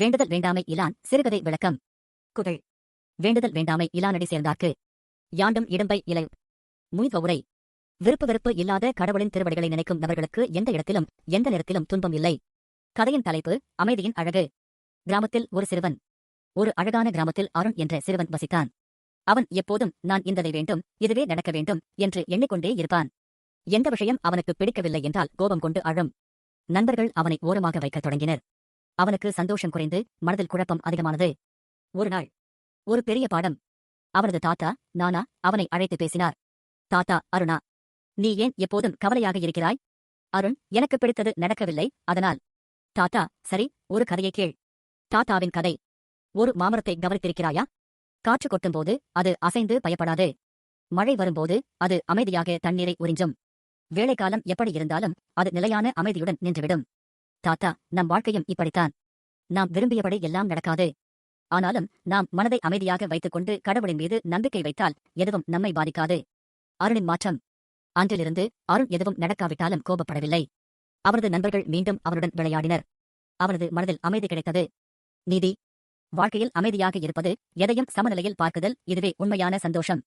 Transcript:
வேண்டுதல் வேண்டாமை இலான் சிறுகதை விளக்கம். குகள். வேண்டுதல் வேண்டாமை இலானடி சேர்ந்தார்க்கு. யாண்டும் இடும்பை இலை. முய்தவுரை. விருப்பு வெறுப்பு இல்லாத கடவுளின் திருவடிகளை நினைக்கும் நபர்களுக்கு எந்த இடத்திலும் எந்த நேரத்திலும் துன்பம் இல்லை. கதையின் தலைப்பு அமைதியின் அழகு. கிராமத்தில் ஒரு சிறுவன். ஒரு அழகான கிராமத்தில் அருண் என்ற சிறுவன் வசித்தான். அவன் எப்போதும் நான் இந்ததை வேண்டும், இதுவே நடக்க வேண்டும் என்று எண்ணிக்கொண்டே இருப்பான். எந்த விஷயம் அவனுக்கு பிடிக்கவில்லை என்றால் கோபம் கொண்டு அழும். நண்பர்கள் அவனை ஓரமாக வைக்கத் தொடங்கினர். அவனுக்கு சந்தோஷம் குறைந்து மனதில் குழப்பம் அதிகமானது. ஒரு நாள் ஒரு பெரிய பாடம். அவனது தாத்தா நானா அவனை அழைத்து பேசினார். தாத்தா, அருணா, நீ ஏன் எப்போதும் கவலையாக இருக்கிறாய்? அருண், எனக்கு பிடித்தது நடக்கவில்லை, அதனால். தாத்தா, சரி, ஒரு கதையை கேள். தாத்தாவின் கதை. ஒரு மாமரத்தை கவனித்திருக்கிறாயா? காற்று கொட்டும்போது அது அசைந்து பயப்படாது. மழை வரும்போது அது அமைதியாக தண்ணீரை உறிஞ்சும். வேலைக்காலம் எப்படி இருந்தாலும் அது நிலையான அமைதியுடன் நின்றுவிடும். தாத்தா, நம் வாழ்க்கையும் இப்படித்தான். நாம் விரும்பியபடி எல்லாம் நடக்காது. ஆனாலும் நாம் மனதை அமைதியாக வைத்துக்கொண்டு கடவுளின் மீது நம்பிக்கை வைத்தால் எதுவும் நம்மை பாதிக்காது. அருணின் மாற்றம். அன்றிலிருந்து அருண் எதுவும் நடக்காவிட்டாலும் கோபப்படவில்லை. அவரது நண்பர்கள் மீண்டும் அவருடன் விளையாடினர். அவனது மனதில் அமைதி கிடைத்தது. நீதி. வாழ்க்கையில் அமைதியாக இருப்பது, எதையும் சமநிலையில் பார்க்குதல், இதுவே உண்மையான சந்தோஷம்.